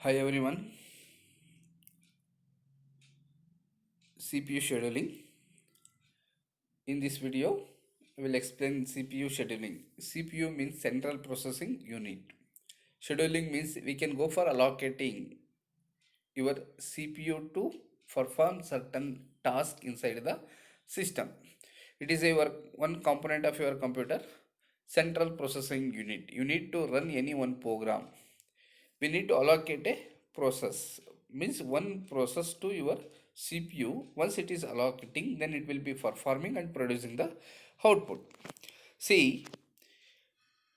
Hi everyone, CPU scheduling. In this video, I will explain CPU scheduling. CPU means Central Processing Unit. Scheduling means we can go for allocating your CPU to perform certain task inside the system. It is your one component of your computer, Central Processing Unit. You need to run any one program. We need to allocate a process, means one process to your CPU. Once it is allocating, then it will be performing and producing the output. See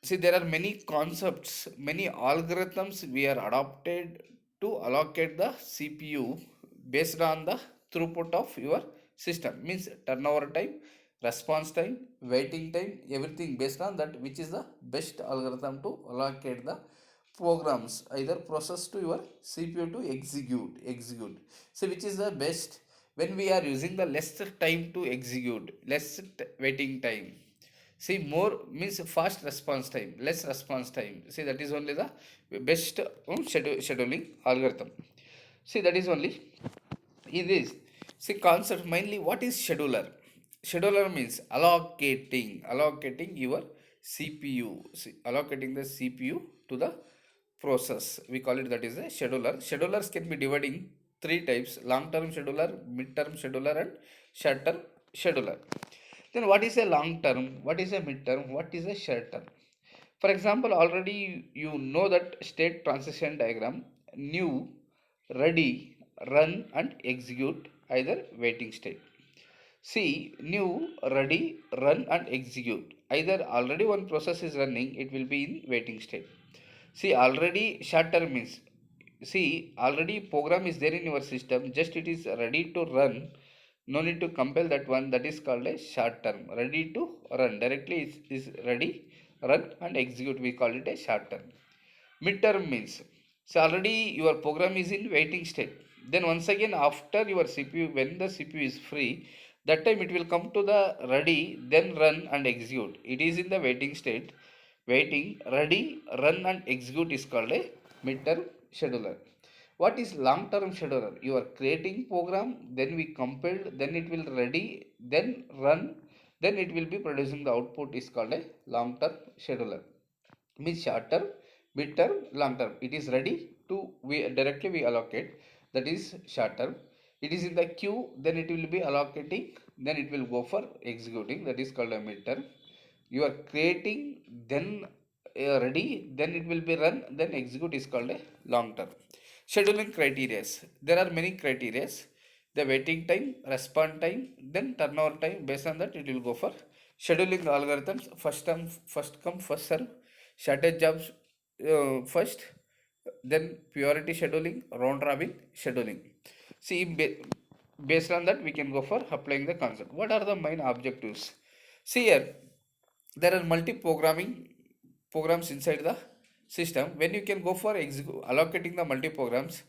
see there are many concepts, many algorithms we are adopted to allocate the CPU based on the throughput of your system, means turnover time, response time, waiting time, everything based on that, which is the best algorithm to allocate the programs, either process to your CPU to execute. So which is the best when we are using the less time to execute, waiting time. See, more means fast response time, less response time. See, that is only the best scheduling algorithm. See, that is only in this. See, concept mainly what is scheduler? Scheduler means allocating your CPU. See, allocating the CPU to the process. We call it that is a scheduler. Schedulers can be divided in three types: long-term scheduler, mid-term scheduler, and short-term scheduler. Then what is a long term? What is a mid term? What is a short term? For example, already you know that state transition diagram: new, ready, run, and execute, either waiting state. See, new, ready, run, and execute. Either already one process is running, it will be in waiting state. See, already short term means, see, already program is there in your system, just it is ready to run. No need to compile that one, that is called a short term. Ready to run. Directly is ready, run, and execute. We call it a short term. Midterm means, so already your program is in waiting state. Then once again after your CPU, when the CPU is free, that time it will come to the ready, then run and execute. It is in the waiting state. Waiting, ready, run and execute is called a midterm scheduler. What is long term scheduler? You are creating program, then we compiled, then it will ready, then run, then it will be producing the output, is called a long term scheduler. Means short term, mid term, long term. It is ready to, we directly we allocate, that is short term. It is in the queue, then it will be allocating, then it will go for executing, that is called a mid term. You are creating, then ready, then it will be run, then execute, is called a long term. Scheduling criteria, there are many criteria: the waiting time, response time, then turnover time. Based on that, it will go for scheduling algorithms. First come first serve, shortage jobs first, then priority scheduling, round robin scheduling. See, based on that, we can go for applying the concept. What are the main objectives? See here, there are multi-programming programs inside the system. When you can go for allocating the multi-programs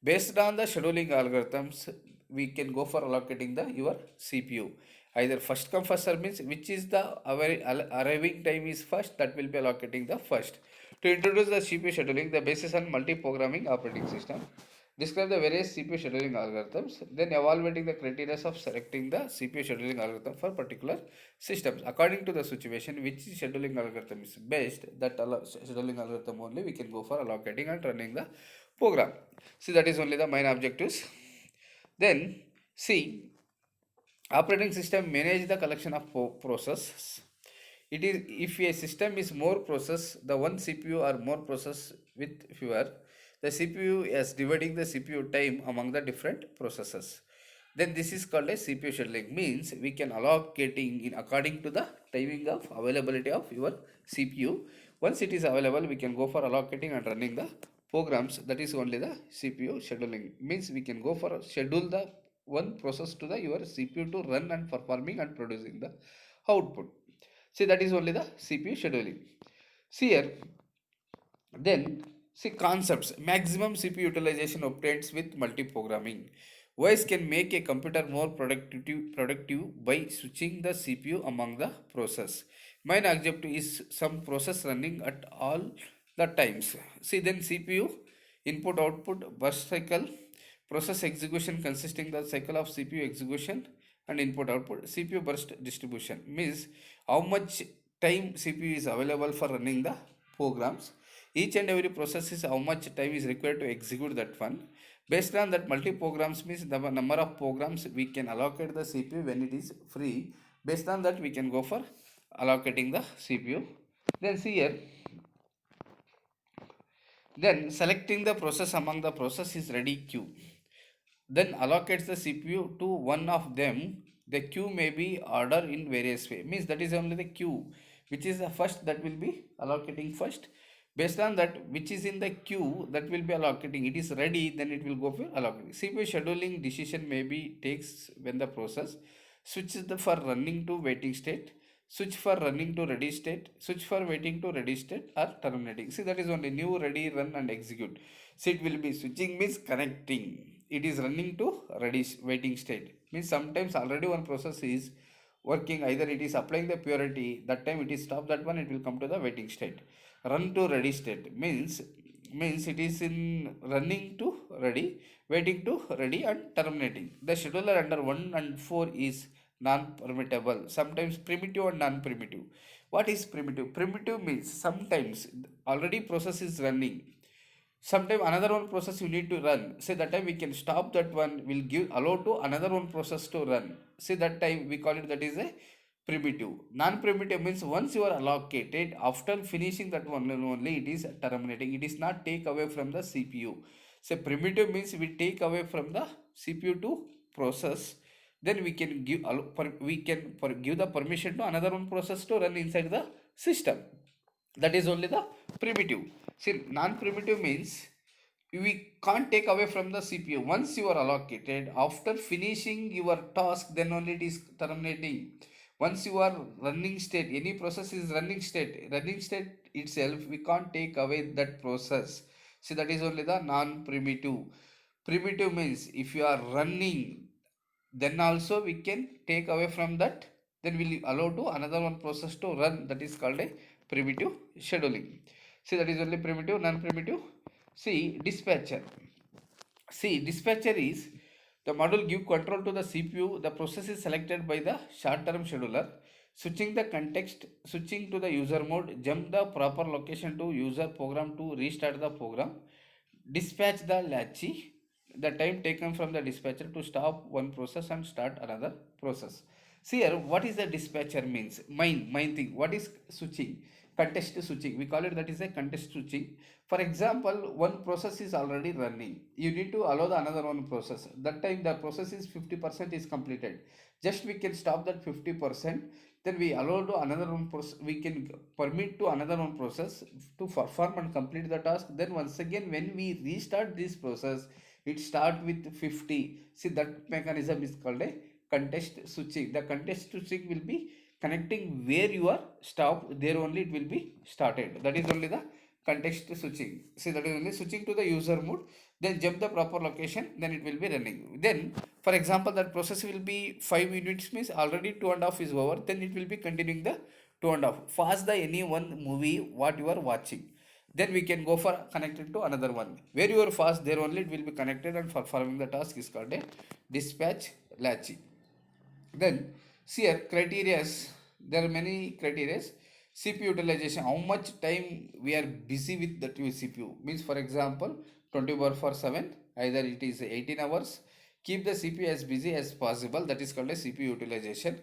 based on the scheduling algorithms, we can go for allocating the your CPU. Either first come first serve means which is the arriving time is first, that will be allocating the first. To introduce the CPU scheduling, the basis on multi-programming operating system. Describe the various CPU scheduling algorithms, then evaluating the criteria of selecting the CPU scheduling algorithm for particular systems. According to the situation, which scheduling algorithm is best, that scheduling algorithm only we can go for allocating and running the program. See, that is only the main objectives. Then, see, operating system manage the collection of processes. It is, if a system is more process, the one CPU or more process with fewer, the CPU is dividing the CPU time among the different processes. Then this is called a CPU scheduling. Means we can allocating in according to the timing of availability of your CPU. Once it is available, we can go for allocating and running the programs. That is only the CPU scheduling. Means we can go for schedule the one process to the your CPU to run and performing and producing the output. See, that is only the CPU scheduling. See here, then see concepts. Maximum CPU utilization obtains with multi-programming. OS can make a computer more productive by switching the CPU among the process. Main objective is some process running at all the times. See, then CPU Input output burst cycle, process execution consisting the cycle of CPU execution and input output. CPU burst distribution means how much time CPU is available for running the programs. Each and every process is how much time is required to execute that one. Based on that, multi programs means the number of programs we can allocate the CPU when it is free. Based on that, we can go for allocating the CPU. Then see here, then selecting the process among the process is ready queue. Then allocates the CPU to one of them. The queue may be ordered in various way. Means that is only the queue, which is the first that will be allocating first. Based on that, which is in the queue that will be allocating. It is ready, then it will go for allocating. CPU scheduling decision may be takes when the process switches for running to waiting state, switch for running to ready state, switch for waiting to ready state or terminating. See, that is only new, ready, run and execute. So it will be switching means connecting. It is running to ready waiting state. Means sometimes already one process is working, either it is applying the purity, that time it is stop that one, it will come to the waiting state. Run to ready state means it is in running to ready, waiting to ready and terminating. The scheduler under 1 and 4 is non-permittable, sometimes primitive and non-primitive. What is primitive? Primitive means sometimes already process is running, sometime another one process you need to run, say that time we can stop that one, will give allow to another one process to run, say that time we call it that is a primitive. Non-primitive means once you are allocated, after finishing that one only it is terminating, it is not take away from the CPU. So primitive means we take away from the CPU to process, then we can give give the permission to another one process to run inside the system. That is only the primitive. See, non-primitive means we can't take away from the CPU. Once you are allocated, after finishing your task, then only it is terminating. Once you are running state, any process is running state itself, we can't take away that process. See, that is only the non-primitive. Primitive means if you are running, then also we can take away from that, then we'll allow to another one process to run, that is called a primitive scheduling. See, that is only primitive. Non-primitive, see dispatcher. See, dispatcher is the module give control to the CPU. The process is selected by the short-term scheduler. Switching the context, switching to the user mode, jump the proper location to user program to restart the program. Dispatch the latchy, the time taken from the dispatcher to stop one process and start another process. See here, what is the dispatcher means? Main thing. What is switching? Context switching. We call it that is a context switching. For example, one process is already running. You need to allow the another one process. That time the process is 50% is completed. Just we can stop that 50%. Then we allow to another one process. We can permit to another one process to perform and complete the task. Then once again, when we restart this process, it start with 50. See, that mechanism is called a context switching. The context switching will be connecting where you are stopped, there only it will be started. That is only the context switching. See, that is only switching to the user mode, then jump the proper location, then it will be running. Then for example, that process will be 5 units means already 2.5 is over, then it will be continuing the 2.5. Fast the any one movie what you are watching, then we can go for connected to another one. Where you are fast, there only it will be connected and for following the task is called a dispatch latchy. Then see here criteria. There are many criteria. CPU utilization. How much time we are busy with that CPU means, for example, 24/7. Either it is 18 hours. Keep the CPU as busy as possible. That is called a CPU utilization.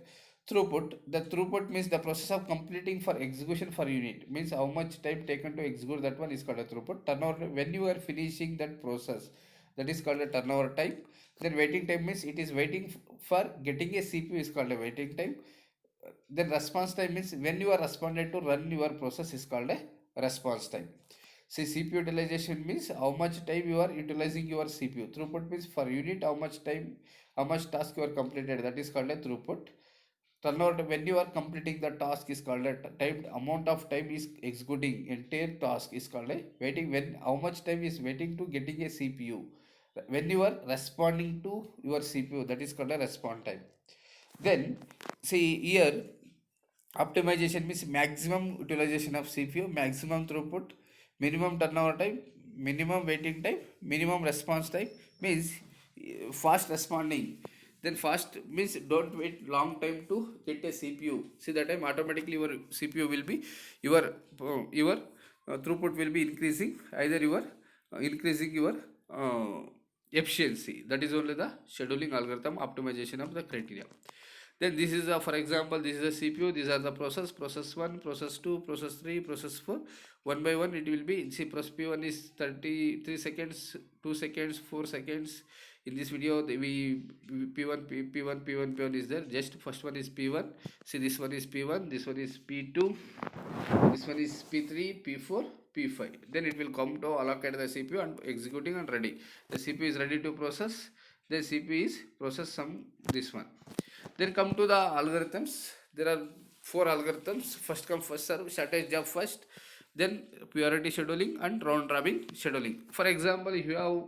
Throughput. The throughput means the process of completing for execution for unit. Means how much time taken to execute that one is called a throughput. Turnover. When you are finishing that process, that is called a turnover time. Then waiting time means it is waiting for getting a CPU is called a waiting time. Then response time means when you are responded to run your process is called a response time. See, CPU utilization means how much time you are utilizing your CPU. Throughput means for unit how much time, how much task you are completed, that is called a throughput. Turnover, when you are completing the task is called a time, amount of time is executing entire task is called a waiting, when how much time is waiting to getting a CPU. When you are responding to your CPU, that is called a response time. Then see here, optimization means maximum utilization of CPU, maximum throughput, minimum turnover time, minimum waiting time, minimum response time means fast responding. Then fast means don't wait long time to get a CPU. See that time automatically your CPU will be your throughput will be increasing, either your increasing your uh, efficiency. That is only the scheduling algorithm optimization of the criteria. Then this is a, for example, this is a CPU. These are the process 1, process 2, process 3, process 4. One by one it will be. See, process P1 is 33 seconds, 2 seconds, 4 seconds. In this video we P1 P1 is there. Just first one is P1. See, this one is P1, this one is P2, this one is P3, P4, P5. Then it will come to allocate the CPU and executing and ready. The CPU is ready to process. The CPU is process some this one. Then come to the algorithms. There are 4 algorithms: first come first serve, shortest job first, then priority scheduling and round robin scheduling. For example, if you have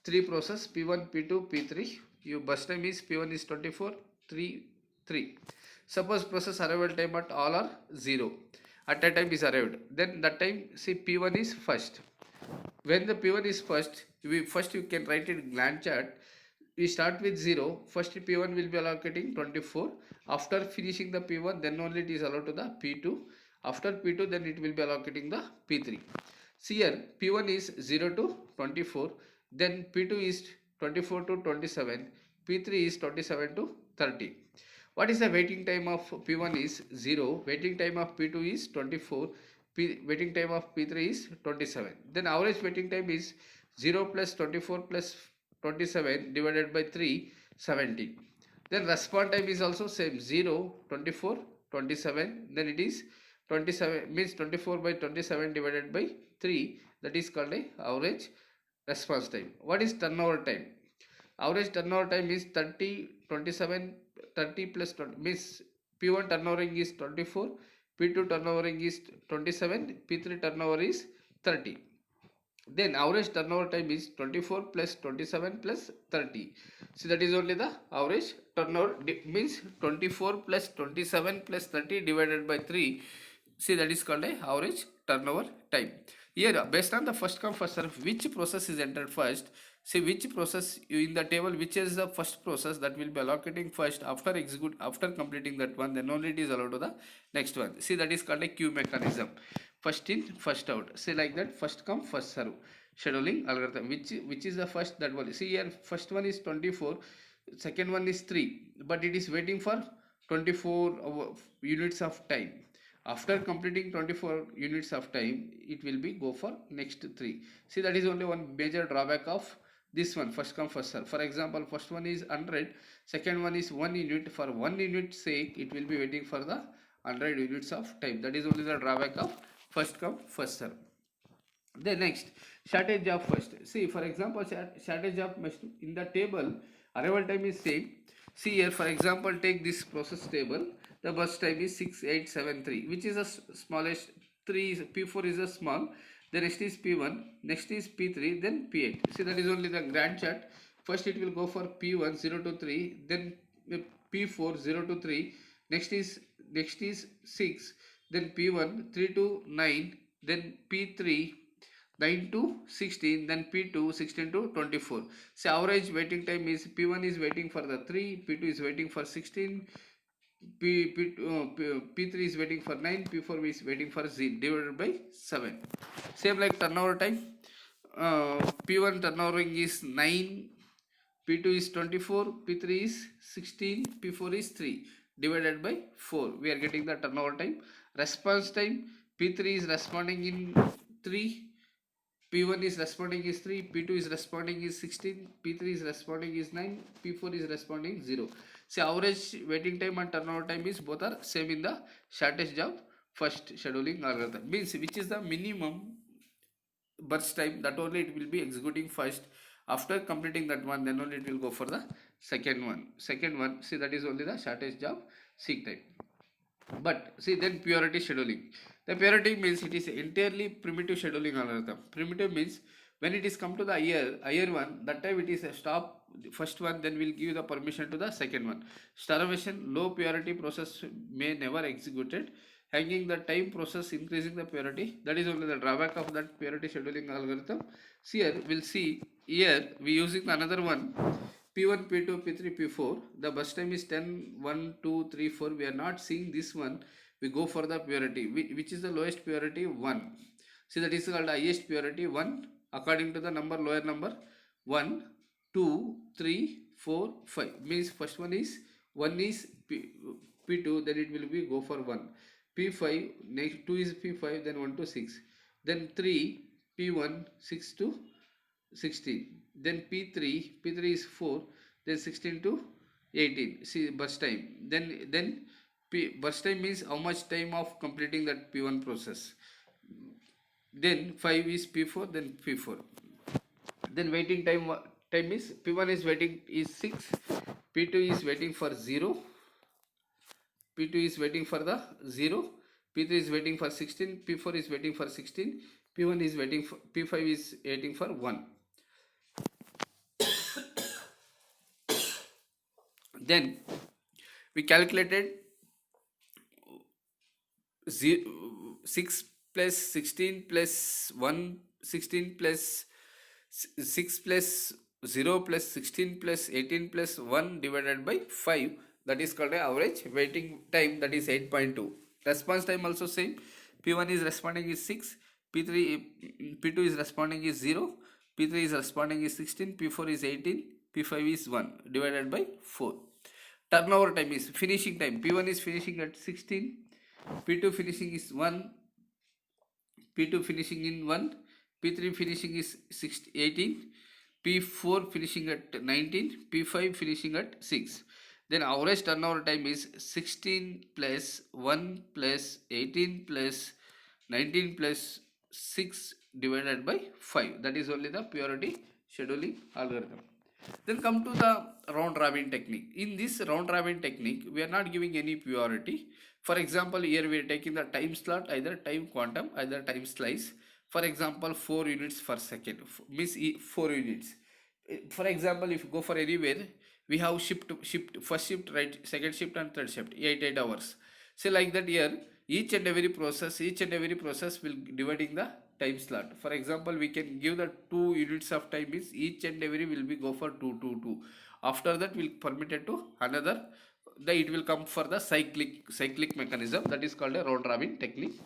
3 process P1, P2, P3, your bus time is P1 is 24, 3, 3. Suppose process arrival time at all are 0. At that time is arrived. Then that time see P1 is first. When the P1 is first, first you can write it Gantt chart. We start with 0. First P1 will be allocating 24. After finishing the P1, then only it is allowed to the P2. After P2, then it will be allocating the P3. See here, P1 is 0 to 24. Then P2 is 24 to 27. P3 is 27 to 30. What is the waiting time of P1 is 0. Waiting time of P2 is 24. Waiting time of P3 is 27. Then average waiting time is 0 plus 24 plus 27 divided by 3, 70. Then response time is also same, 0, 24, 27. Then it is 27 means 24 by 27 divided by 3. That is called a average response time. What is turnover time? Average turnover time is 30, 27, 30 plus 20 means P1 turnovering is 24, P2 turnovering is 27, P3 turnover is 30. Then average turnover time is 24 plus 27 plus 30. So that is only the average turnover means 24 plus 27 plus 30 divided by 3. See, that is called a average turnover time. Here based on the first come first serve, which process is entered first. See which process in the table, which is the first process that will be allocating first. After completing that one, then only it is allowed to the next one. See, that is called a queue mechanism. First in first out. Say like that, first come first serve scheduling algorithm. Which is the first, that one. See here, first one is 24, second one is 3, but it is waiting for 24 units of time. After completing 24 units of time, it will be go for next 3. See, that is only one major drawback of this one, first come first serve. For example, first one is 100, second one is 1 unit. For 1 unit sake, it will be waiting for the 100 units of time. That is only the drawback of first come first serve. Then next, shortage job first. See, for example, shortage job in the table, arrival time is same. See here, for example, take this process table. The bus time is 6873, which is a smallest. 3 P4 is a small. The next is P1, next is P3, then P8. See, that is only the Gantt chart. First it will go for P1 0 to 3, then P4 0 to 3. Next is 6, then P1 3 to 9, then P3 9 to 16, then P2 16 to 24. So average waiting time is P1 is waiting for the 3, P2 is waiting for 16, P3 is waiting for 9, P4 is waiting for 0 divided by 7. Same like turnover time. P1 turnovering is 9, P2 is 24, P3 is 16, P4 is 3 divided by 4. We are getting the turnover time. Response time, P3 is responding in 3, P1 is responding is 3, P2 is responding is 16, P3 is responding is 9, P4 is responding 0. So average waiting time and turnover time is both are same in the shortest job first scheduling algorithm. Means which is the minimum burst time, that only it will be executing first. After completing that one, then only it will go for the second one. See, that is only the shortest job seek time. But see, then priority scheduling. The priority means it is entirely primitive scheduling algorithm. Primitive means when it is come to the higher one, that time it is a stop first one, then we'll give the permission to the second one. Starvation, low priority process may never executed. hanging the time process, increasing the priority. That is only the drawback of that priority scheduling algorithm. So here we'll see, here we using another one, P1, P2, P3, P4. The bus time is 10, 1, 2, 3, 4. We are not seeing this one. We go for the priority. Which is the lowest priority? 1. See, that is called highest priority 1 according to the number, lower number 1, 2, 3, 4, 5. Means first one is 1 is P2, then it will be go for 1. P5, next 2 is P5, then 1 to 6. Then 3, P1, 6 to 16. Then P3 is 4, then 16 to 18. See, burst time. Then burst time means how much time of completing that P1 process. Then 5 is P4, then P4. Then waiting time is P1 is waiting is 6, P2 is waiting for 0, P2 is waiting for the 0, P3 is waiting for 16, P4 is waiting for 16, P1 is waiting for, P5 is waiting for 1. Then we calculated 6 plus 16 plus 1, 16 plus 6 plus 0 plus 16 plus 18 plus 1 divided by 5. That is called an average waiting time, that is 8.2. Response time also same. P1 is responding is 6, P2 is responding is 0, P3 is responding is 16, P4 is 18, P5 is 1 divided by 4. Turnover time is finishing time. P1 is finishing at 16, P2 finishing is 1, P2 finishing in 1, P3 finishing is 18, P4 finishing at 19, P5 finishing at 6. Then average turnover time is 16 plus 1 plus 18 plus 19 plus 6 divided by 5. That is only the priority scheduling algorithm. Then come to the round robin technique. In this round robin technique, we are not giving any priority. For example, here we are taking the time slot, either time quantum, either time slice. For example, 4 units per second, means 4 units. For example, if you go for anywhere, we have shift, first shift, right, second shift and third shift, 8 hours. So like that here, each and every process will dividing the time slot. For example, we can give the 2 units of time, is each and every will be go for 2, 2, 2. After that, we'll permit it to another, it will come for the cyclic mechanism, that is called a round robin technique.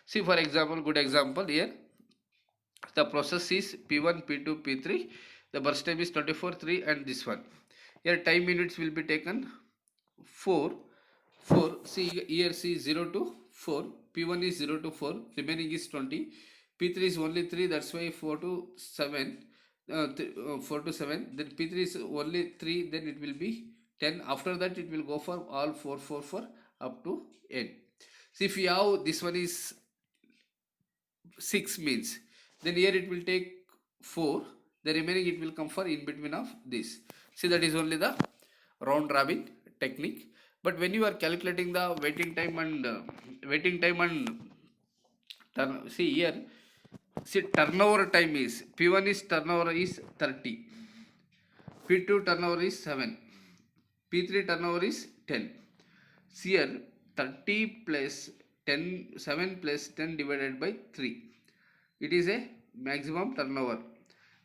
See, for example, good example here, the process is P1, P2, P3. The burst time is 24, 3 and this one. Here time units will be taken 4. See here, see 0 to 4. P1 is 0 to 4. Remaining is 20. P3 is only 3. That's why 4 to 7. 4 to 7. Then P3 is only 3. Then it will be 10. After that, it will go for all 4, 4, 4 up to n. See, if you have this one is 6 means, then here it will take 4, the remaining it will come for in between of this. See, that is only the round robin technique. But when you are calculating the waiting time and see here, see turnover time is, P1 is turnover is 30, P2 turnover is 7, P3 turnover is 10. See here, 30 plus 10, 7 plus 10 divided by 3. It is a maximum turnover.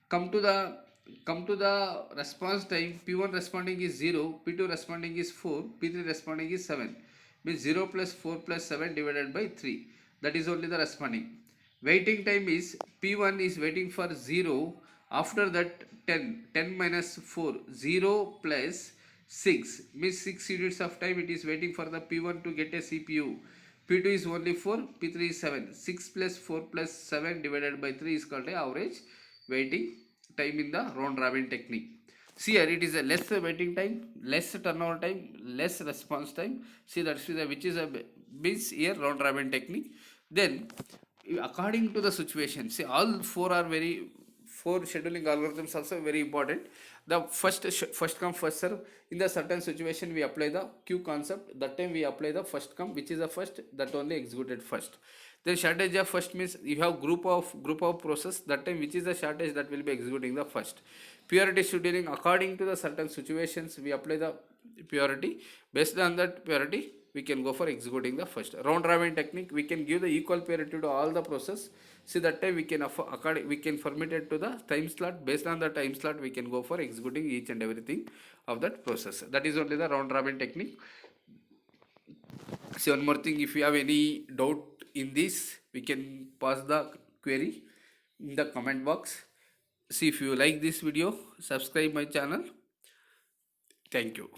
Come to the response time. P1 responding is 0, P2 responding is 4, P3 responding is 7. Means 0 plus 4 plus 7 divided by 3. That is only the responding. Waiting time is, P1 is waiting for 0. After that 10 minus 4, 0 plus 6, means 6 units of time it is waiting for the P1 to get a CPU. P2 is only 4, P3 is 7. 6 plus 4 plus 7 divided by 3 is called a average waiting time in the round robin technique. See here, it is a less waiting time, less turnover time, less response time. See, that's which is a means here round robin technique. Then according to the situation, see, all 4 scheduling algorithms also very important. The first come first serve. In the certain situation we apply the queue concept. That time we apply the first come, which is the first, that only executed first. Then shortage of first means you have group of process. That time which is the shortage, that will be executing the first. Priority scheduling, according to the certain situations we apply the priority. Based on that priority, we can go for executing the first. Round robin technique, we can give the equal priority to all the process. See, that time we can we can permit it to the time slot. Based on the time slot, we can go for executing each and everything of that process. That is only the round robin technique. See, one more thing, if you have any doubt in this, we can pass the query in the comment box. See, if you like this video, subscribe my channel. Thank you.